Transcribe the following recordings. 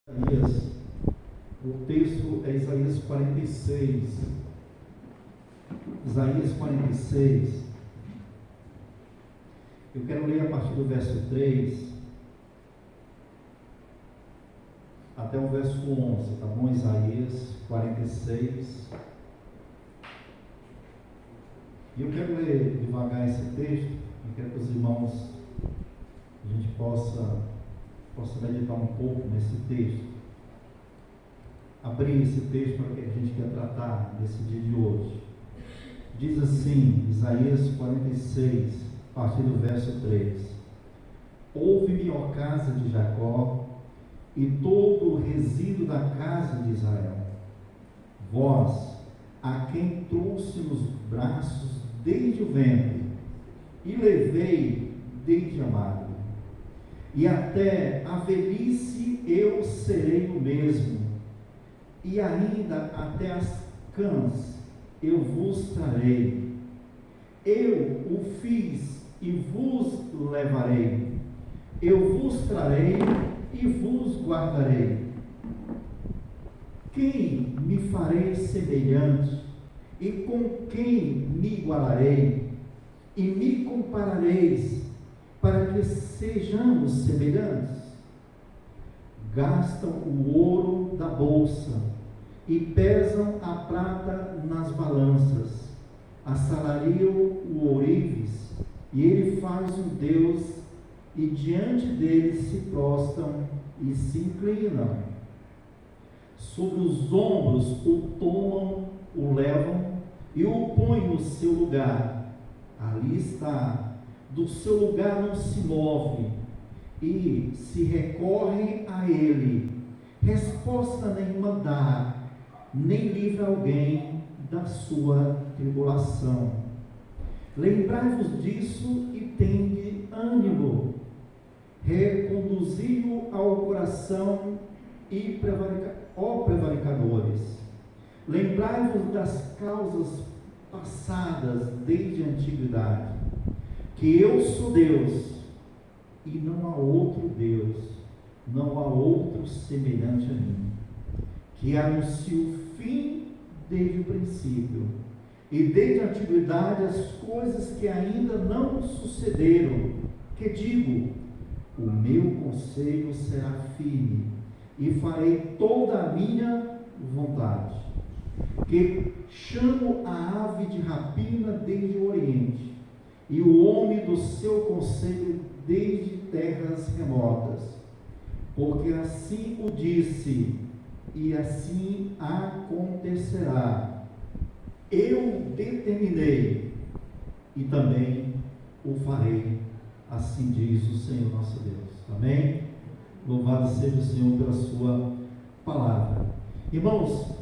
Isaías, o texto é Isaías 46. Isaías 46. Eu quero ler a partir do verso 3 até o verso 11, tá bom? Isaías 46. E eu quero ler devagar esse texto, e quero que os irmãos, a gente possa meditar um pouco nesse texto. Abrir esse texto para que a gente quer tratar nesse dia de hoje. Diz assim, Isaías 46, a partir do verso 3: Ouve-me, ó casa de Jacó, e todo o resíduo da casa de Israel, vós, a quem trouxe nos braços desde o ventre, e levei desde a madre, e até a velhice eu serei o mesmo, e ainda até as cãs eu vos trarei. Eu o fiz e vos levarei, eu vos trarei e vos guardarei. Quem me farei semelhante, e com quem me igualarei, e me comparareis, para que sejamos semelhantes? Gastam o ouro da bolsa, e pesam a prata nas balanças, assalariam o ourives, e ele faz um Deus, e diante dele se prostram e se inclinam. Sobre os ombros o tomam, o levam, e o põem no seu lugar. Ali está, do seu lugar não se move, e se recorrem a ele, resposta nenhuma dá, nem livra alguém da sua tribulação. Lembrai-vos disso e tende ânimo, reconduzi-o ao coração, e ó prevaricadores, lembrai-vos das causas passadas desde a antiguidade, que eu sou Deus, e não há outro Deus, não há outro semelhante a mim, que anuncio o fim desde o princípio, e desde a antiguidade as coisas que ainda não sucederam, que digo, o meu conselho será firme, e farei toda a minha vontade, que chamo a ave de rapina desde o oriente, e o homem do seu conselho desde terras remotas, porque assim o disse, e assim acontecerá. Eu determinei, e também o farei, assim diz o Senhor nosso Deus. Amém? Louvado seja o Senhor pela sua palavra. Irmãos,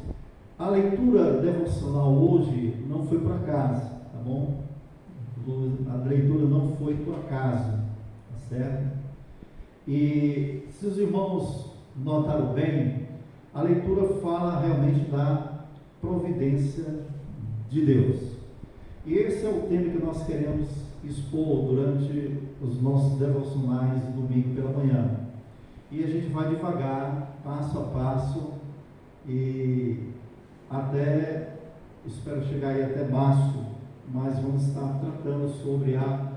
a leitura devocional hoje não foi por acaso, tá bom? A leitura não foi por acaso, tá certo? E se os irmãos notaram bem, a leitura fala realmente da providência de Deus. E esse é o tema que nós queremos expor durante os nossos devocionais de domingo pela manhã. E a gente vai devagar, passo a passo, e até, espero chegar aí até março, mas vamos estar tratando sobre a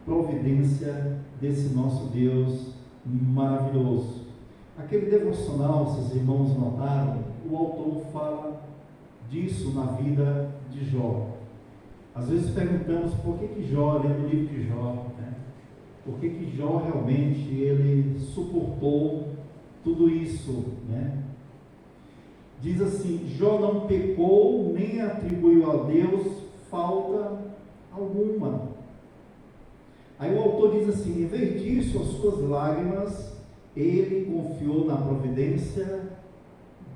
providência desse nosso Deus maravilhoso. Aquele devocional, se os irmãos notaram, o autor fala disso na vida de Jó. Às vezes perguntamos por que Jó, lendo o livro de Jó, né? Por que Jó realmente ele suportou tudo isso, né? Diz assim: Jó não pecou, nem atribuiu a Deus falta alguma. Aí o autor diz assim: em vez disso, as suas lágrimas, ele confiou na providência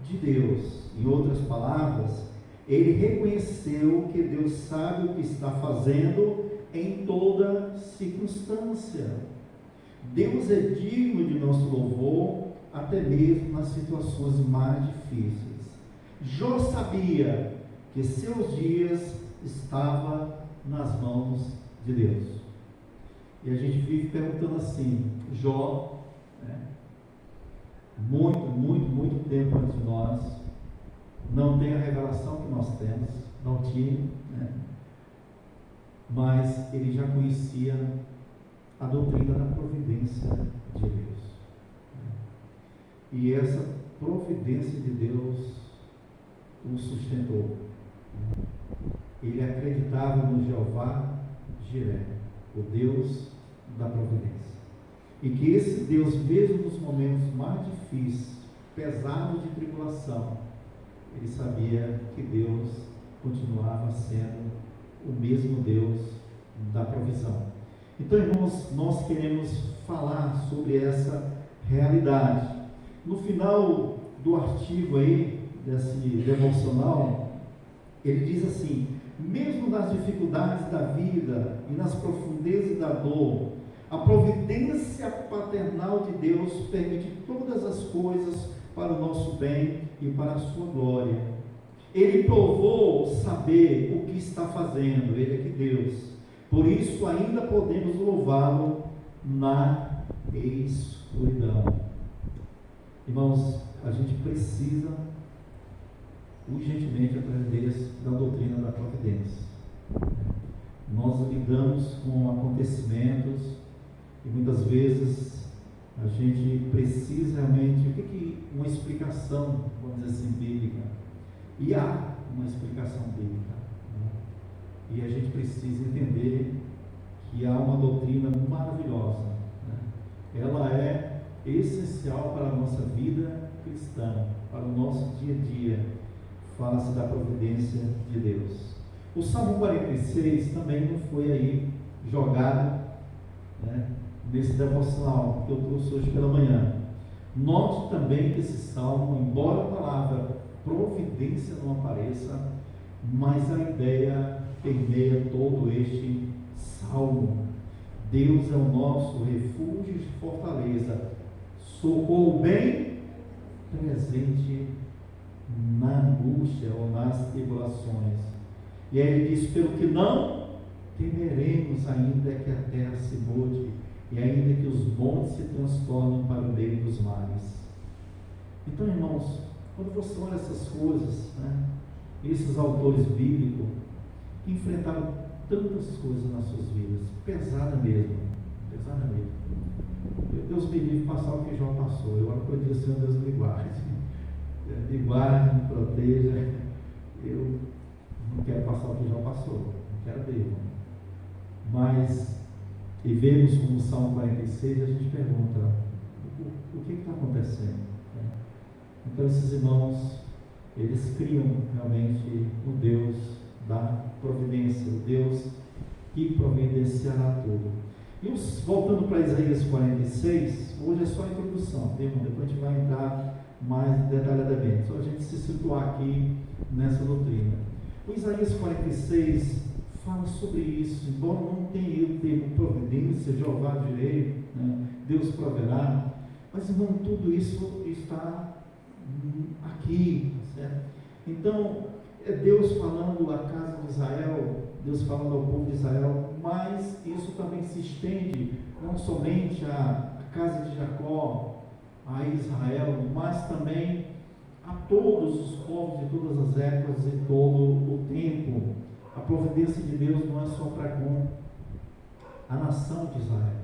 de Deus. Em outras palavras, ele reconheceu que Deus sabe o que está fazendo em toda circunstância. Deus é digno de nosso louvor, até mesmo nas situações mais difíceis. Jó sabia que seus dias estavam nas mãos de Deus. E a gente vive perguntando assim, Jó, né? muito muito tempo antes de nós, não tem a revelação que nós temos, não tinha, né? Mas ele já conhecia a doutrina da providência de Deus. E essa providência de Deus o sustentou. Ele acreditava no Jeová Jiré, o Deus da providência. E que esse Deus, mesmo nos momentos mais difíceis, pesados de tribulação, ele sabia que Deus continuava sendo o mesmo Deus da provisão. Então, irmãos, nós queremos falar sobre essa realidade. No final do artigo aí, desse devocional, ele diz assim: mesmo nas dificuldades da vida e nas profundezas da dor, a providência paternal de Deus permite todas as coisas para o nosso bem e para a sua glória. Ele provou saber o que está fazendo, ele é que Deus. Por isso ainda podemos louvá-lo na escuridão. Irmãos, a gente precisa urgentemente aprender da doutrina da providência. Nós lidamos com acontecimentos e muitas vezes a gente precisa realmente, uma explicação, vamos dizer assim, bíblica. E há uma explicação bíblica, né? E a gente precisa entender que há uma doutrina maravilhosa, né? Ela é essencial para a nossa vida cristã, para o nosso dia a dia. Fala-se da providência de Deus. O Salmo 46 também não foi aí jogado, né, nesse devocional que eu trouxe hoje pela manhã. Note também que esse salmo, embora a palavra providência não apareça, mas a ideia permeia todo este salmo. Deus é o nosso refúgio e fortaleza, socorro bem presente na angústia ou nas tribulações. E aí ele diz: pelo que não temeremos, ainda que a terra se mude e ainda que os montes se transtornem para o meio dos mares. Então, irmãos, quando você olha essas coisas, né, esses autores bíblicos que enfrentaram tantas coisas nas suas vidas, pesada mesmo. Deus me livre passar o que João passou. Eu aprendi assim: Deus me guarde, me proteja. Eu não quero passar o que João passou, não quero ver, irmão. Mas, e vemos como o Salmo 46, a gente pergunta: o que está acontecendo? Então, esses irmãos, eles criam realmente o Deus da providência, o Deus que providenciará tudo. E voltando para Isaías 46, hoje é só a introdução, depois a gente vai entrar mais detalhadamente, só a gente se situar aqui nessa doutrina. O Isaías 46 fala sobre isso, embora não tenha o termo providência, Jeová Jiré, né, Deus proverá, mas, irmão, tudo isso está aqui, certo? Então, é Deus falando à casa de Israel, Deus falando ao povo de Israel, mas isso também se estende não somente à casa de Jacó, a Israel, mas também a todos os povos de todas as épocas e todo o tempo. A providência de Deus não é só para com a nação de Israel.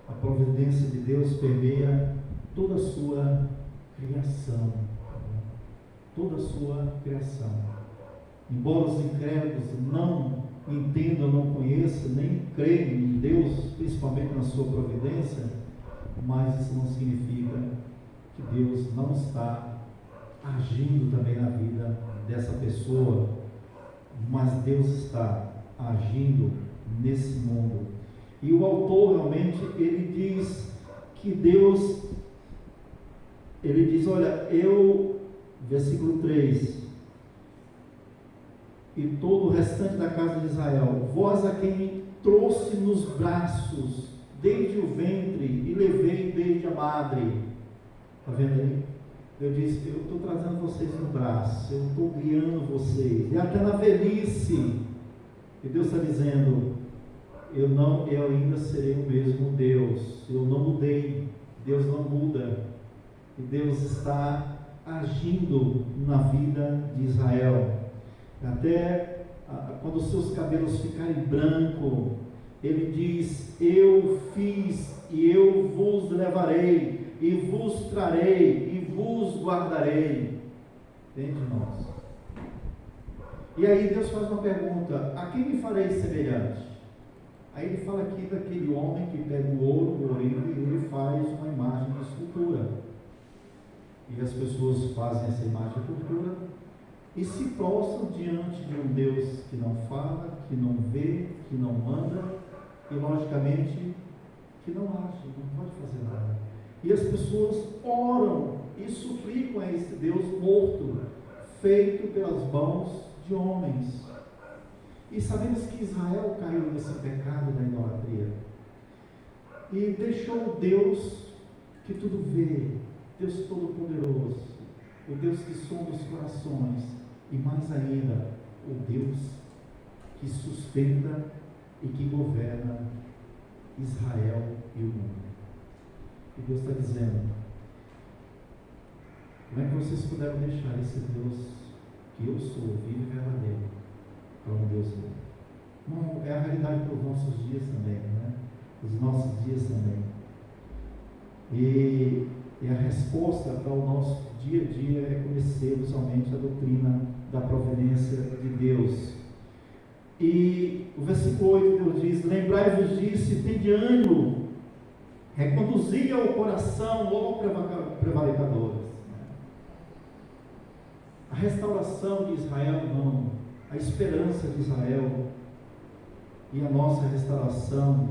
A providência de Deus permeia toda a sua criação. Toda a sua criação. Embora os incrédulos não entendam, não conheçam, nem creiam em Deus, principalmente na sua providência, mas isso não significa que Deus não está agindo também na vida dessa pessoa, mas Deus está agindo nesse mundo. E o autor realmente, ele diz que Deus, ele diz, olha, versículo 3, e todo o restante da casa de Israel, vós a quem trouxe nos braços desde o ventre e levei desde a madre. Está vendo aí? Eu disse: eu estou trazendo vocês no braço, eu estou guiando vocês, e até na velhice. E Deus está dizendo: eu ainda serei o mesmo Deus, eu não mudei, Deus não muda, e Deus está agindo na vida de Israel. Até quando os seus cabelos ficarem brancos, ele diz: eu fiz e eu vos levarei, e vos trarei, e vos guardarei. Dentro de nós. E aí Deus faz uma pergunta: a quem me farei semelhante? Aí ele fala aqui daquele homem que pega o ouro, o ourive, e ele faz uma imagem de escultura. E as pessoas fazem essa imagem de escultura e se prostram diante de um Deus que não fala, que não vê, que não manda e, logicamente, que não age, não pode fazer nada. E as pessoas oram e suplicam a esse Deus morto, feito pelas mãos de homens. E sabemos que Israel caiu nesse pecado da idolatria e deixou o Deus que tudo vê, Deus Todo-Poderoso, o Deus que sonda os corações, e mais ainda, o Deus que sustenta e que governa Israel e o mundo. E Deus está dizendo: como é que vocês puderam deixar esse Deus que eu sou, vivo e verdadeiro, para um Deus novo? Não, é a realidade para os nossos dias também, né? Os nossos dias também. E a resposta para o nosso dia a dia é conhecermos somente a doutrina da providência de Deus. E o versículo 8, Deus diz: lembrai-vos disso e tende ânimo, reconduzi ao coração, ó prevaricadores. A restauração de Israel, não, a esperança de Israel e a nossa restauração,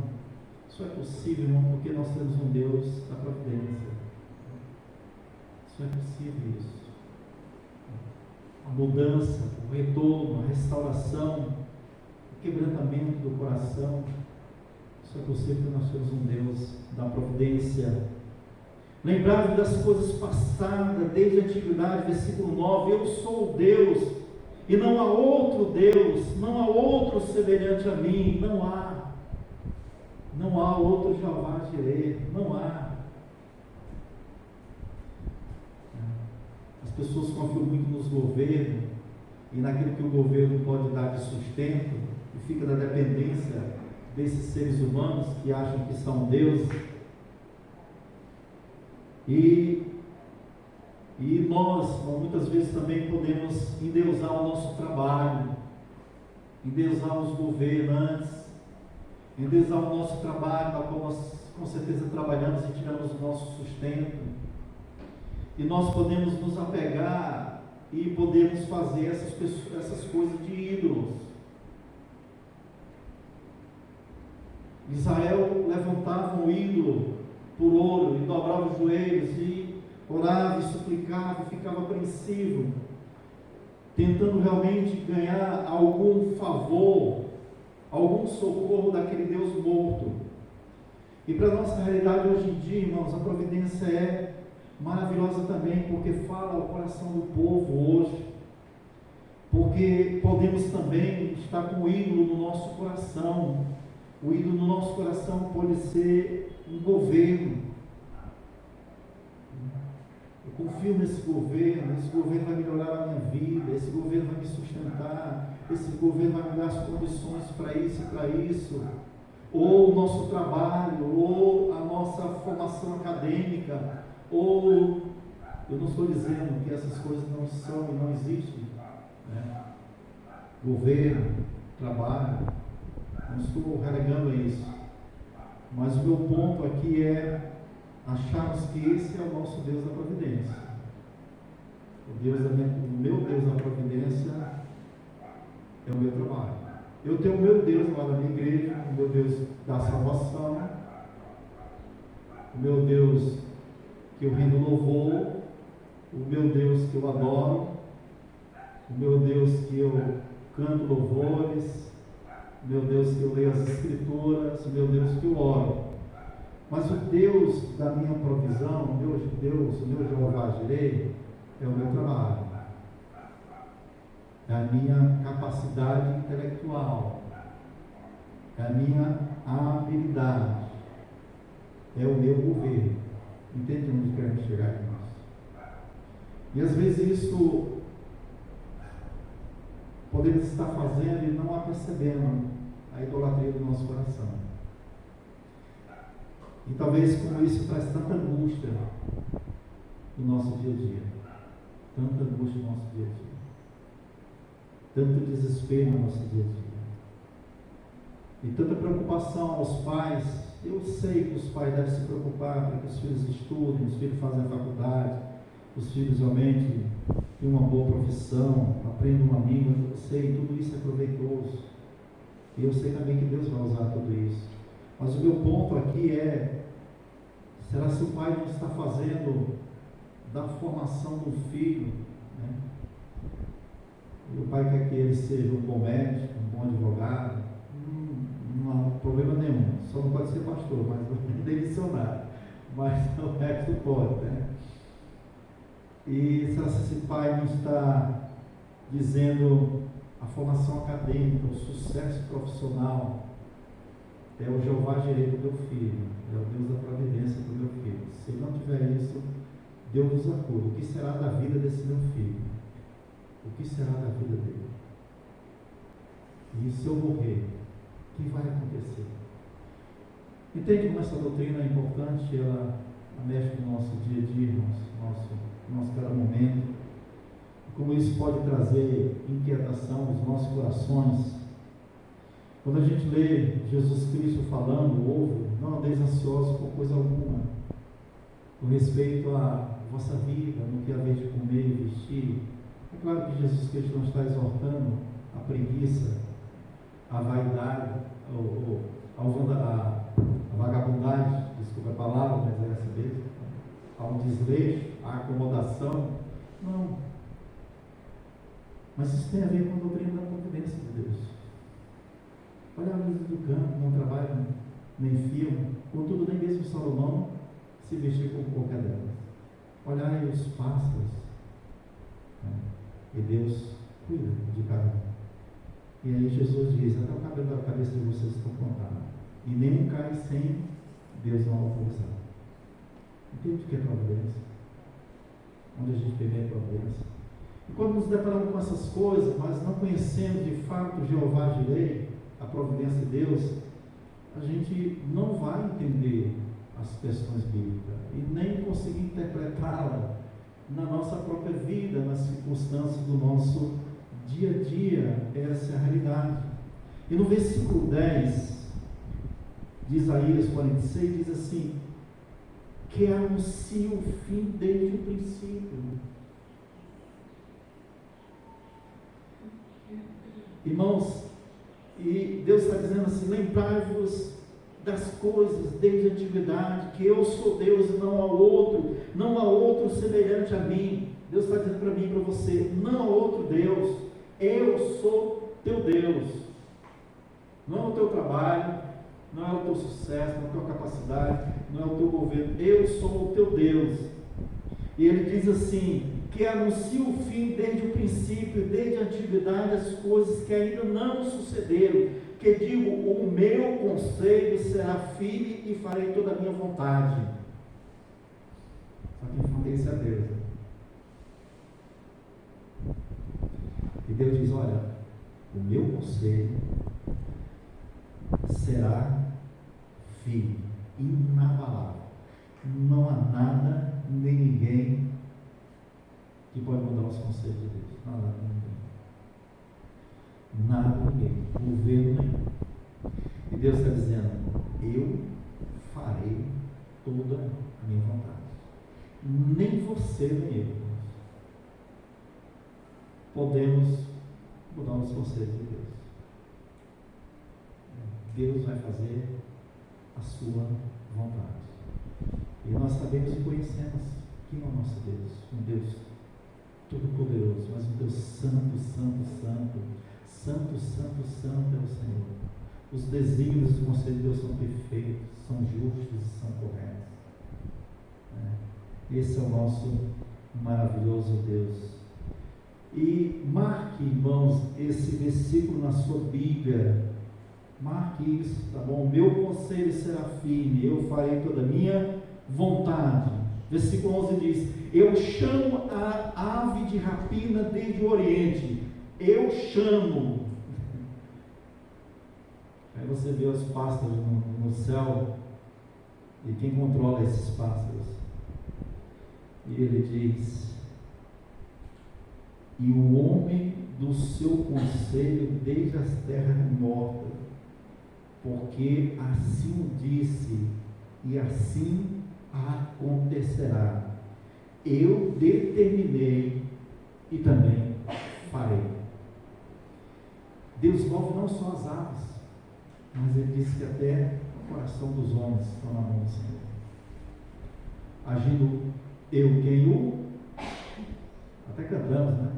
isso é possível, irmão, porque nós temos um Deus da providência. Isso é possível, isso. A mudança, o retorno, a restauração, o quebrantamento do coração, isso é possível porque nós temos um Deus da providência. Lembrai-vos das coisas passadas desde a antiguidade, versículo 9: eu sou Deus e não há outro Deus, não há outro semelhante a mim, não há outro Jeová Jireh, não há. As pessoas confiam muito nos governos e naquilo que o governo pode dar de sustento e fica na dependência desses seres humanos que acham que são deuses. E nós muitas vezes também podemos endeusar o nosso trabalho, endeusar os governantes, endeusar o nosso trabalho, na qual nós com certeza trabalhamos e tiramos o nosso sustento. E nós podemos nos apegar e podemos fazer essas coisas de ídolos. Israel levantava um ídolo por ouro e dobrava os joelhos e orava e suplicava e ficava apreensivo, tentando realmente ganhar algum favor, algum socorro daquele Deus morto. E para a nossa realidade hoje em dia, irmãos, a providência é maravilhosa também, porque fala ao coração do povo hoje, porque podemos também estar com o ídolo no nosso coração. O ídolo no nosso coração pode ser um governo. Eu confio nesse governo vai melhorar a minha vida, esse governo vai me sustentar, esse governo vai me dar as condições para isso e para isso. Ou o nosso trabalho, ou a nossa formação acadêmica, ou, eu não estou dizendo que essas coisas não são e não existem, né? Governo, trabalho, não estou relegando a isso, mas o meu ponto aqui é acharmos que esse é o nosso Deus da providência. O meu Deus da providência é o meu trabalho. Eu tenho o meu Deus lá na minha igreja, o meu Deus da salvação, o meu Deus que eu rendo louvor, o meu Deus que eu adoro, o meu Deus que eu canto louvores, o meu Deus que eu leio as escrituras, o meu Deus que eu oro. Mas o Deus da minha provisão, o meu Deus, o meu Jeová Jireh, é o meu trabalho, é a minha capacidade intelectual, é a minha habilidade, é o meu governo. Entende onde queremos chegar, irmãos? E às vezes isso podemos estar fazendo e não apercebendo a idolatria do nosso coração. E talvez como isso traz tanta angústia no nosso dia a dia. Tanta angústia no nosso dia a dia. Tanto desespero no nosso dia a dia. E tanta preocupação aos pais. Eu sei que os pais devem se preocupar para que os filhos estudem, os filhos façam a faculdade, os filhos realmente tenham uma boa profissão, aprendam uma língua. Eu sei, tudo isso é proveitoso. E eu sei também que Deus vai usar tudo isso. Mas o meu ponto aqui é: será que o pai não está fazendo da formação do filho, né? E o pai quer que ele seja um bom médico, um bom advogado, não há problema nenhum, só não pode ser pastor, mas nem missionário, mas o resto pode, né? E será que esse pai não está dizendo a formação acadêmica, o sucesso profissional é o Jeová Jireh do meu filho, é o Deus da providência do meu filho? Se ele não tiver isso, Deus nos acuda. O que será da vida desse meu filho? O que será da vida dele? E se eu morrer, o que vai acontecer? Entende como essa doutrina é importante? Ela mexe com o nosso dia a dia, nosso cada momento. Como isso pode trazer inquietação aos nossos corações. Quando a gente lê Jesus Cristo falando, ouve, não andeis ansiosos por coisa alguma, com respeito à vossa vida, no que haver de comer e vestir. É claro que Jesus Cristo não está exortando a preguiça, a vaidade, a vagabundagem, desculpa a palavra, mas é essa mesmo, ao desleixo, à acomodação. Não. Mas isso tem a ver com a doutrina da providência de Deus. Olha a luz do campo, não trabalham, nem fiam, contudo nem mesmo Salomão se vestiu como qualquer delas. Olhai os pássaros, né? E Deus cuida de cada um. E aí Jesus diz: até o cabelo da cabeça de vocês estão contados, e nenhum cai sem Deus não autorizar. Entende o que é providência? Onde a gente vê a providência. E quando nos deparamos com essas coisas, mas não conhecemos de fato Jeová Jireh, a providência de Deus, a gente não vai entender as questões bíblicas e nem conseguir interpretá-la na nossa própria vida, nas circunstâncias do nosso dia a dia. Essa é a realidade. E no versículo 10 de Isaías 46 diz assim: que anuncia o fim desde o princípio. Irmãos, e Deus está dizendo assim: lembrai-vos das coisas desde a antiguidade, que eu sou Deus e não há outro semelhante a mim. Deus está dizendo para mim e para você: não há outro Deus, eu sou teu Deus. Não é o teu trabalho, não é o teu sucesso, não é a tua capacidade, não é o teu governo, eu sou o teu Deus. E ele diz assim: que anuncia o fim desde o princípio, desde a antiguidade, as coisas que ainda não sucederam, que digo, o meu conselho será firme e farei toda a minha vontade. Só que enfraquece a Deus. E Deus diz: olha, o meu conselho será firme, inabalável. Não há nada, nem ninguém que pode mudar os conselhos de Deus. Nada, ninguém. Nada, ninguém. Governo nenhum. E Deus está dizendo: eu farei toda a minha vontade. Nem você, nem eu podemos mudar os conselhos de Deus. Deus vai fazer a sua vontade. E nós sabemos e conhecemos quem é o nosso Deus. Um Deus todo-poderoso, mas um Deus santo, santo, santo. Santo, santo, santo é o Senhor. Os desígnios do conselho de Deus são perfeitos, são justos e são corretos. Esse é o nosso maravilhoso Deus. E marque, irmãos, esse versículo na sua Bíblia. Marque isso, tá bom? O meu conselho será firme, eu farei toda a minha vontade. Versículo 11 diz: eu chamo a de rapina desde o Oriente. Eu chamo. Aí você vê os pássaros no céu, e quem controla esses pássaros? E ele diz: e o homem do seu conselho desde as terras mortas, porque assim o disse, e assim acontecerá. Eu determinei e também farei. Deus move não só as aves, mas ele disse que até o coração dos homens estão na mão do Senhor. Agindo eu quem o, até cantamos, né?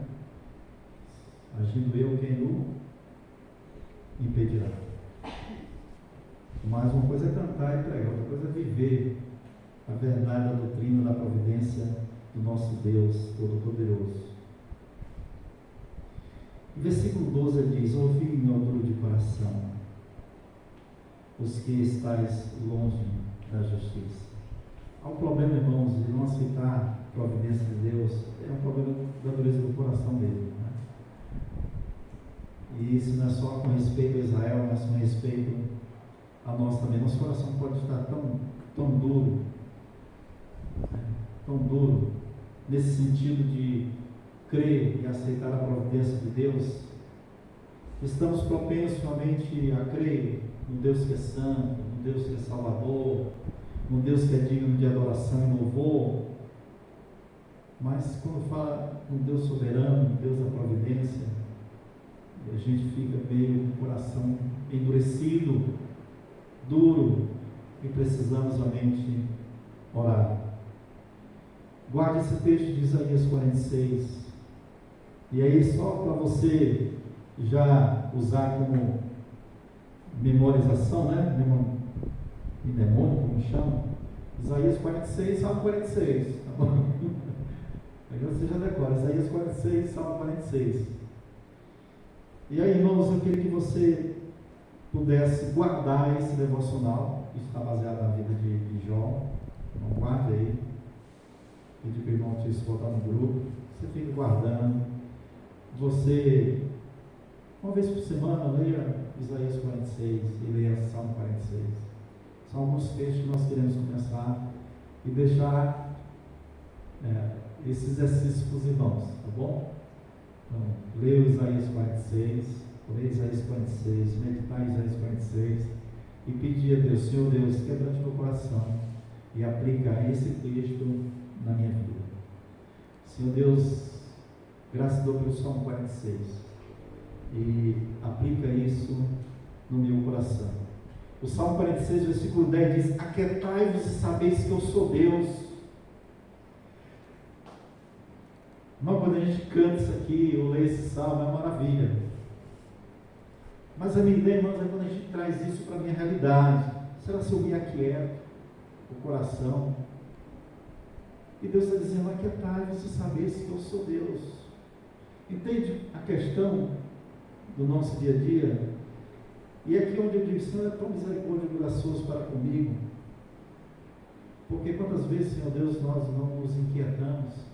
Agindo eu quem o impedirá. Mas uma coisa é cantar e pregar, outra coisa é viver a verdade da doutrina da providência do nosso Deus Todo-Poderoso. No versículo 12 ele diz: ouvi-me, ó duro de coração, os que estáis longe da justiça. Há um problema, irmãos, de não aceitar a providência de Deus, é um problema da dureza do coração dele, né? E isso não é só com respeito a Israel, mas com respeito a nós também. Nosso coração pode estar tão duro, né? Tão duro, nesse sentido de crer e aceitar a providência de Deus. Estamos propensos somente a crer no Deus que é santo, no Deus que é salvador, no Deus que é digno de adoração e louvor. Mas quando fala no Deus soberano, no Deus da providência, a gente fica meio com o coração endurecido, duro, e precisamos realmente orar. Guarde esse texto de Isaías 46. E aí, só para você já usar como memorização, né? Mnemônico, como chama? Isaías 46, Salmo 46. Tá bom? Aí você já decora, Isaías 46, Salmo 46. E aí, irmãos, eu queria que você pudesse guardar esse devocional. Isso está baseado na vida de Jó. Então, guarde aí. Pedir para o irmão Tício botar no grupo. Você fica guardando. Você, uma vez por semana, leia Isaías 46 e leia Salmo 46. São alguns textos que nós queremos começar e deixar esse exercício para os irmãos, tá bom? Então, leia Isaías 46, leia Isaías 46, meditar em Isaías 46 e pedir a Deus: Senhor Deus, quebrante meu coração e aplica esse texto na minha vida. Senhor Deus, graças a Deus pelo Salmo 46 e aplica isso no meu coração. O Salmo 46, versículo 10 diz: aquietai-vos e sabeis que eu sou Deus. Irmão, quando a gente canta isso aqui, ou lê esse salmo, é uma maravilha. Mas a minha ideia, irmãos, é quando a gente traz isso para a minha realidade. Será se eu me aquieto o coração? E Deus está dizendo: aquietai-vos e sabeis que eu sou Deus. Entende a questão do nosso dia a dia? E aqui onde eu digo: Senhor, é tão misericórdia e gracioso para comigo. Porque quantas vezes, Senhor Deus, nós não nos inquietamos?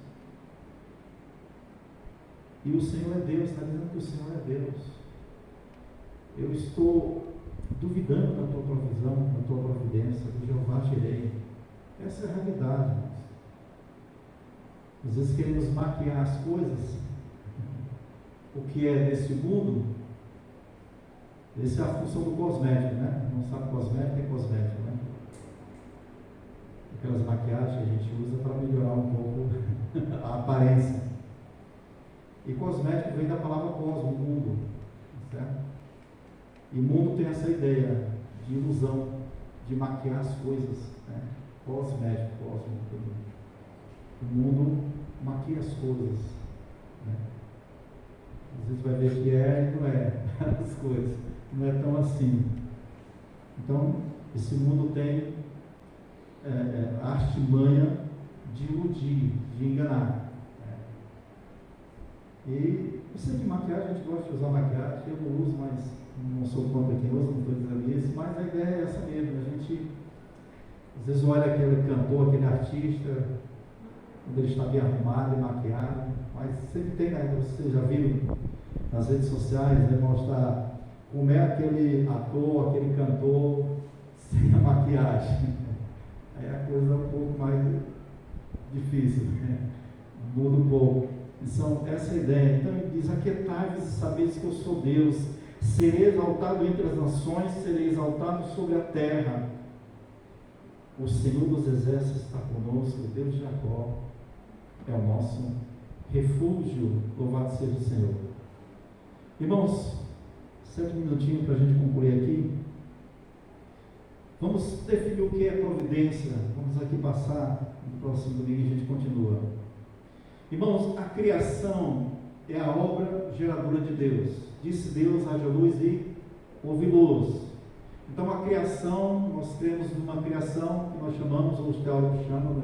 E o Senhor é Deus, está dizendo que o Senhor é Deus. Eu estou duvidando da tua provisão, da tua providência, do Jeová Jireh. Essa é a realidade, irmãos. Às vezes queremos maquiar as coisas, o que é desse mundo. Essa é a função do cosmético, né? Não sabe cosmético, é cosmético, né? Aquelas maquiagens que a gente usa para melhorar um pouco a aparência. E cosmético vem da palavra cosmo, mundo, certo? E mundo tem essa ideia de ilusão, de maquiar as coisas, né? Cosmético, cosmo, tudo. O mundo maquia as coisas, né? Às vezes vai ver que é e não é as coisas, não é tão assim. Então, esse mundo tem a artimanha de iludir, de enganar. E eu sei que maquiagem, a gente gosta de usar maquiagem, eu não uso, mas não sou contra quem usa, não estou dizendo isso, mas a ideia é essa mesmo. A gente às vezes olha aquele cantor, aquele artista, quando ele está bem arrumado e maquiado, mas tem, né? Vocês já viram nas redes sociais, né, mostrar como é aquele ator, aquele cantor sem a maquiagem. Aí a coisa é um pouco mais difícil, né? Muda um pouco. Então, essa é a ideia. Então ele diz: aquietai-vos e sabeis que eu sou Deus. Serei exaltado entre as nações, serei exaltado sobre a terra. O Senhor dos exércitos está conosco, o Deus de Jacó é o nosso refúgio. Louvado seja o Senhor. Irmãos, 7 minutinhos para a gente concluir aqui. Vamos definir o que é providência. Vamos aqui passar, no próximo domingo a gente continua. Irmãos, a criação é a obra geradora de Deus. Disse Deus: haja luz e houve luz. Então a criação, nós temos uma criação que nós chamamos, ou os teólogos chamam,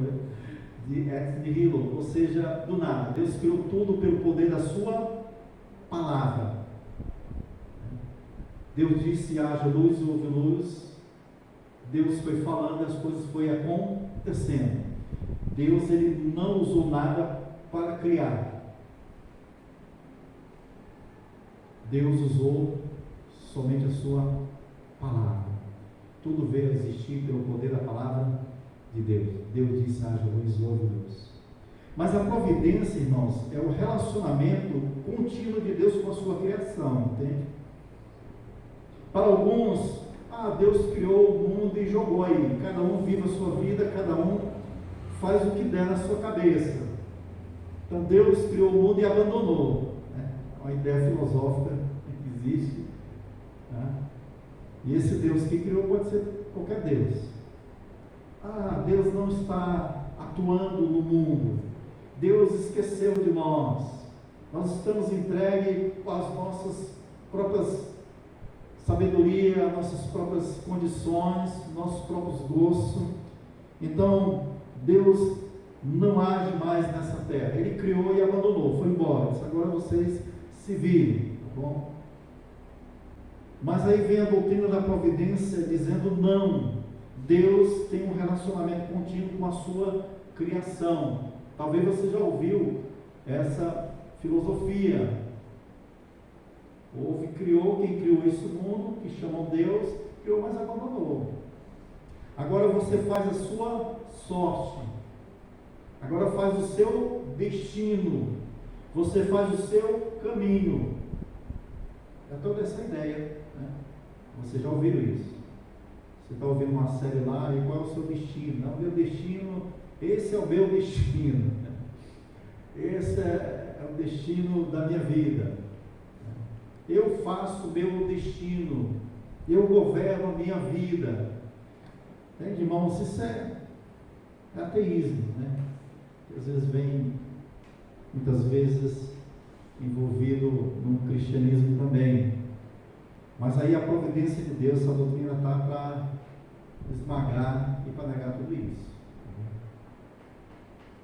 de ex nihilo, ou seja, do nada. Deus criou tudo pelo poder da sua palavra. Deus disse: haja luz e houve luz. Deus foi falando e as coisas foram acontecendo. Deus, ele não usou nada para criar. Deus usou somente a sua palavra. Tudo veio a existir pelo poder da palavra de Deus. Deus disse: haja luz e houve luz. Mas a providência, irmãos, é o relacionamento contínuo de Deus com a sua criação, entende? Para alguns, Deus criou o mundo e jogou aí, cada um vive a sua vida, cada um faz o que der na sua cabeça. Então Deus criou o mundo e abandonou, né? Uma ideia filosófica que existe, né? E esse Deus que criou pode ser qualquer Deus. Deus não está atuando no mundo, Deus esqueceu de nós, nós estamos entregues às nossas próprias sabedoria, nossas próprias condições, nossos próprios gostos. Então Deus não age mais nessa terra. Ele criou e abandonou, foi embora. Disse: agora vocês se virem, tá bom? Mas aí vem a doutrina da providência dizendo: não, Deus tem um relacionamento contínuo com a sua criação. Talvez você já ouviu essa filosofia. Criou, quem criou esse mundo, que chamam Deus, criou, mas abandonou. Agora você faz a sua sorte, agora faz o seu destino, você faz o seu caminho. É toda essa ideia, né? Você já ouviu isso? Você está ouvindo uma série lá, e qual é o seu destino? Não, meu destino, esse é o meu destino, esse é o destino da minha vida. Eu faço o meu destino, eu governo a minha vida. Entende, irmãos? Isso é ateísmo, né? Que às vezes vem, muitas vezes, envolvido no cristianismo também. Mas aí a providência de Deus, a doutrina está para esmagar e para negar tudo isso.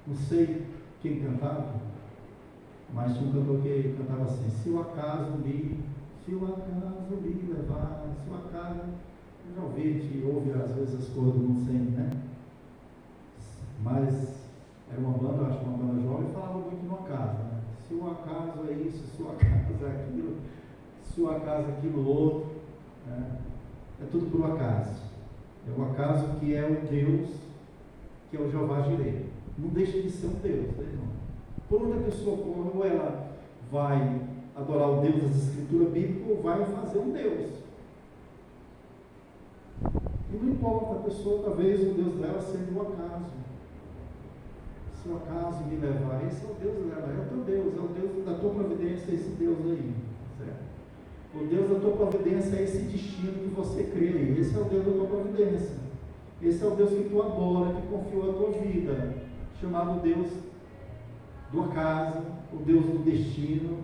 Não sei quem cantava, mas tinha um cantor que cantava assim: se o acaso me levar, se o acaso, eu já ouvi, te ouve às vezes as coisas do mundo sempre, né? Mas era uma banda, acho que uma banda jovem, falava muito no acaso, né? Se o acaso é isso, se o acaso é aquilo, se o acaso é aquilo outro, né? É tudo por acaso. É o acaso que é o Deus, que é o Jeová Jireh. Não deixa de ser um Deus, né, irmão? Por onde a pessoa for, ou ela vai adorar o Deus das Escrituras Bíblicas, ou vai fazer um Deus. E não importa, a pessoa, talvez o Deus dela seja o acaso. Se o acaso me levar, esse é o Deus dela, é o teu Deus, é o Deus da tua providência, esse Deus aí, certo? O Deus da tua providência é esse destino que você crê aí, esse é o Deus da tua providência, esse é o Deus que tu adora, que confiou a tua vida, chamado Deus do acaso, o Deus do destino,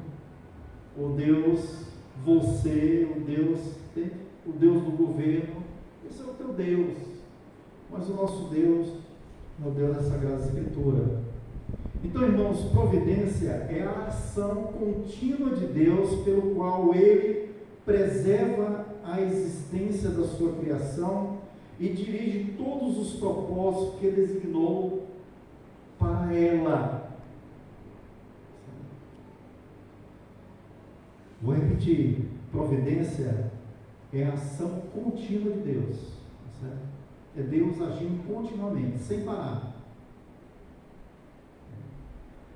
o Deus você, o Deus do governo. Esse é o teu Deus. Mas o nosso Deus é o Deus da Sagrada Escritura. Então, irmãos, providência é a ação contínua de Deus pelo qual Ele preserva a existência da sua criação e dirige todos os propósitos que Ele designou para ela. Vou repetir: providência é a ação contínua de Deus, certo? É Deus agindo continuamente, sem parar.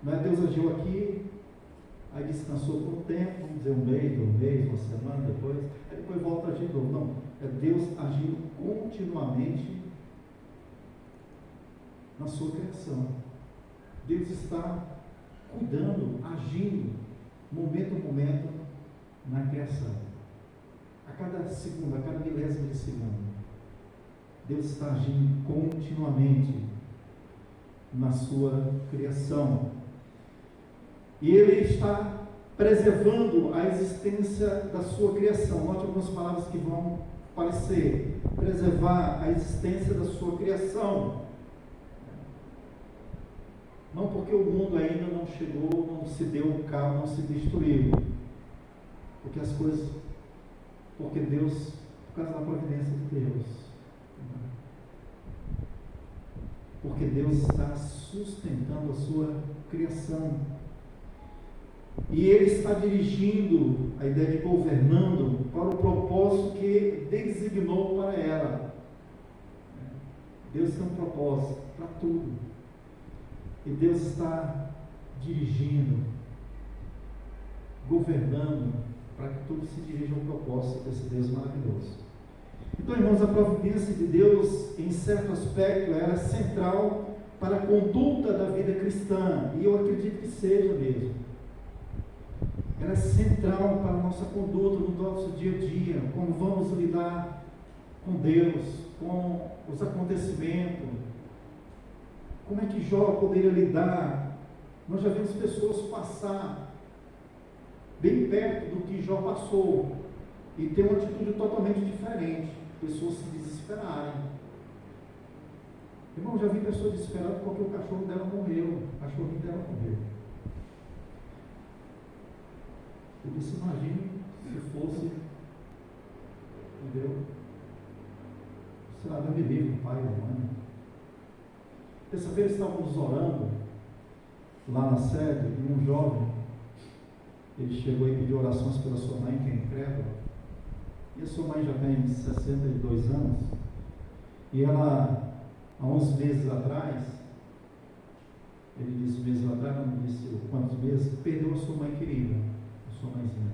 Não é Deus agiu aqui, aí descansou por um tempo, vamos dizer um mês, 2 meses, uma semana, aí depois volta a agir de novo. Não, é Deus agindo continuamente na sua criação. Deus está cuidando, agindo, momento a momento, na criação. A cada segundo, a cada milésimo de segundo, Deus está agindo continuamente na sua criação. E Ele está preservando a existência da sua criação. Note algumas palavras que vão aparecer: preservar a existência da sua criação. Não porque o mundo ainda não chegou, não se deu um cabo, não se destruiu. Porque Deus, por causa da providência de Deus. Porque Deus está sustentando a sua criação. E Ele está dirigindo, a ideia de governando, para o propósito que designou para ela. Deus tem um propósito para tudo. E Deus está dirigindo, governando, para que tudo se dirija ao propósito desse Deus maravilhoso. Então, irmãos, a providência de Deus, em certo aspecto, ela é central para a conduta da vida cristã. E eu acredito que seja mesmo. Ela é central para a nossa conduta no nosso dia a dia, como vamos lidar com Deus, com os acontecimentos. Como é que Jó poderia lidar? Nós já vimos pessoas passar bem perto do que Jó passou e ter uma atitude totalmente diferente. Pessoas se desesperarem. Irmão, já vi pessoas desesperadas porque o cachorro dela morreu, o cachorrinho dela morreu. Eu disse: imagine se fosse, entendeu? Sei lá, Deus me livre, o pai ou a mãe. Terça-feira estávamos orando lá na sede e um jovem, ele chegou e pediu orações pela sua mãe, que é incrédula. E a sua mãe já tem 62 anos. E ela, há uns meses atrás, ele disse meses atrás, não disse quantos meses, perdeu a sua mãe querida, a sua mãezinha.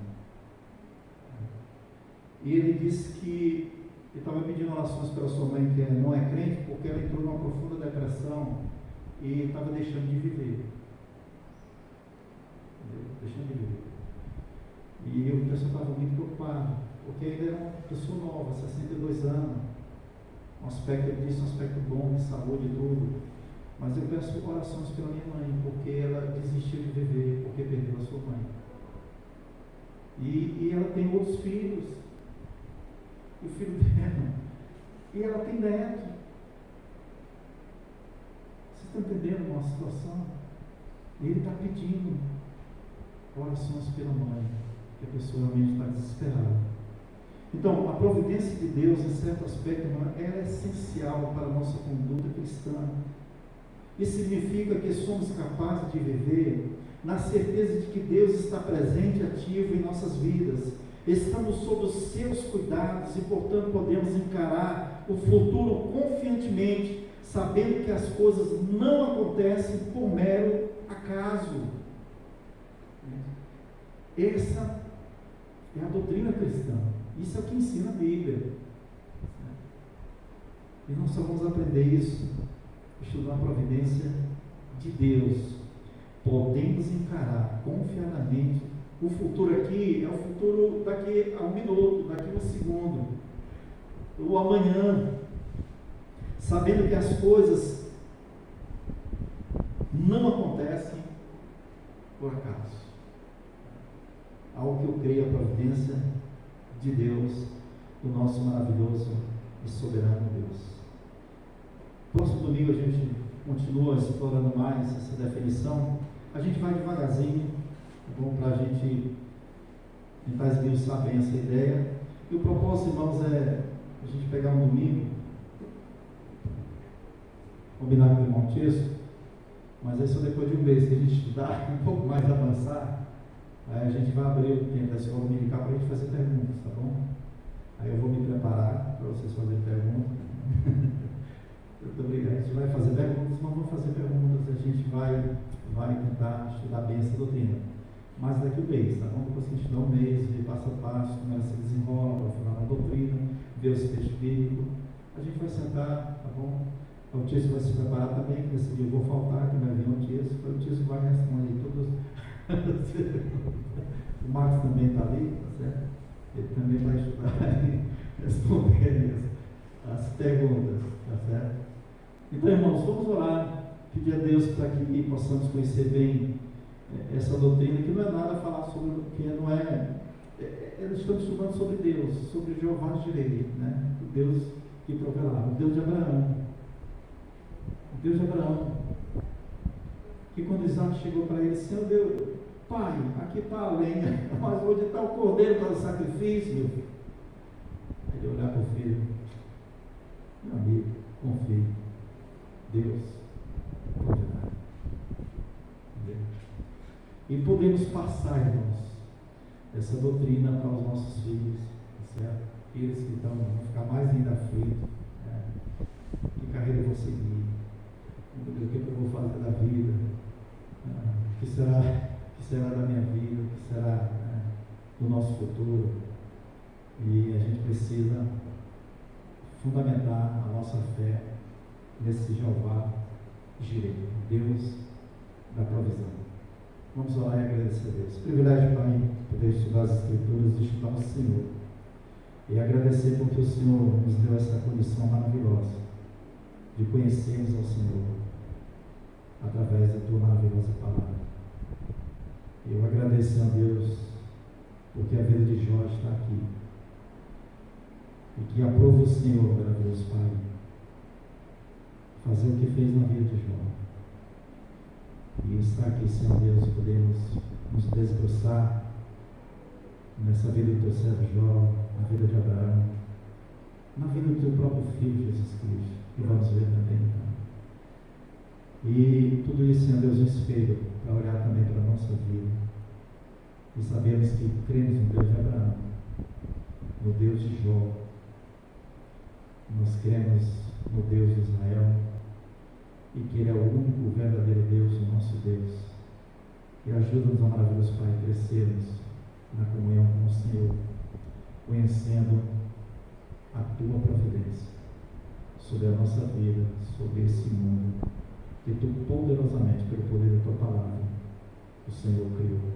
E ele disse que ele estava pedindo orações pela sua mãe, que não é crente, porque ela entrou numa profunda depressão e estava deixando de viver. Deixando de viver. E o pessoal estava muito preocupado, porque ainda era uma pessoa nova, 62 anos. Um aspecto, ele disse, um aspecto bom de saúde e tudo. Mas eu peço orações pela minha mãe, porque ela desistiu de viver, porque perdeu a sua mãe. E ela tem outros filhos. O filho dela. E ela tem neto. Vocês estão entendendo uma situação? E ele está pedindo orações pela mãe, que a pessoa realmente está desesperada. Então, a providência de Deus, em certo aspecto, ela é essencial para a nossa conduta cristã. Isso significa que somos capazes de viver na certeza de que Deus está presente e ativo em nossas vidas. Estamos sob os seus cuidados e, portanto, podemos encarar o futuro confiantemente, sabendo que as coisas não acontecem por mero acaso. Essa é a doutrina cristã. Isso é o que ensina a Bíblia. E nós só vamos aprender isso estudando a providência de Deus. Podemos encarar confiadamente o futuro aqui, é o futuro daqui a um minuto, daqui a um segundo, ou amanhã, sabendo que as coisas não acontecem por acaso. Algo que eu creio, a providência de Deus, o nosso maravilhoso e soberano Deus. Próximo domingo a gente continua explorando mais essa definição. A gente vai devagarzinho, é bom para a gente tentar esmiuçar bem essa ideia. E o propósito, irmãos, é a gente pegar um domingo, combinar com o irmão Tiesco, mas aí só depois de um mês que a gente estudar um pouco mais avançar, Aí a gente vai abrir o tempo da escola dominical para a gente fazer perguntas, tá bom? Aí eu vou me preparar para vocês fazerem perguntas. Muito obrigado. A gente vai fazer perguntas, mas vamos fazer perguntas, a gente vai tentar estudar bem essa doutrina. Mas daqui um mês, tá bom? Depois que a gente dá um mês, vê passo a passo, como ela se desenrola, para falar na doutrina, ver os textos bíblicos, a gente vai sentar, tá bom? O Tício vai se preparar também, que nesse dia eu vou faltar, que vai vir o Tício vai responder todos. O Marcos também está ali, tá certo? Ele também vai estudar e responder as perguntas, tá certo? Então, irmãos, vamos orar, pedir a Deus para que possamos conhecer bem essa doutrina, que não é nada a falar sobre, que não é. Eles estão estudando sobre Deus, sobre Jeová Jireh, né? O Deus que provê lá, o Deus de Abraão. O Deus de Abraão. Que quando Isaac chegou para ele, Senhor Deus, pai, aqui está a lenha, mas onde está o cordeiro para o sacrifício? Aí ele olhar para o filho, meu amigo, confie, Deus proverá. E podemos passar, irmãos, essa doutrina para os nossos filhos, certo? Eles que vão ficar mais ainda aflitos, né? Que carreira eu vou seguir? O que eu vou fazer da vida? O que será da minha vida? O que será, né, do nosso futuro? E a gente precisa fundamentar a nossa fé nesse Jeová Jireh, Deus da provisão. Vamos orar e agradecer a Deus. Privilégio, Pai, poder estudar as Escrituras e estudar o Senhor. E agradecer porque o Senhor nos deu essa condição maravilhosa de conhecermos ao Senhor através da Tua maravilhosa palavra. E eu agradeço a Deus porque a vida de Jó está aqui. E que aprove o Senhor, maravilhoso Pai, fazer o que fez na vida de Jó. E está aqui, Senhor Deus, podemos nos desbruçar nessa vida do Teu servo Jó, na vida de Abraão, na vida do Teu próprio Filho, Jesus Cristo, que vamos ver também. Então. E tudo isso, Senhor Deus, um espelho para olhar também para a nossa vida. E sabemos que cremos no Deus de Abraão, no Deus de Jó. Nós cremos no Deus de Israel, e que Ele é o único verdadeiro Deus, o nosso Deus. E ajuda-nos, ó maravilhoso Pai, a crescermos na comunhão com o Senhor, conhecendo a Tua providência sobre a nossa vida, sobre esse mundo, que Tu poderosamente, pelo poder da Tua palavra, o Senhor criou.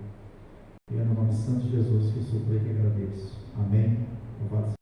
E é no nome santo de Jesus que eu suplico e agradeço. Amém. Louvado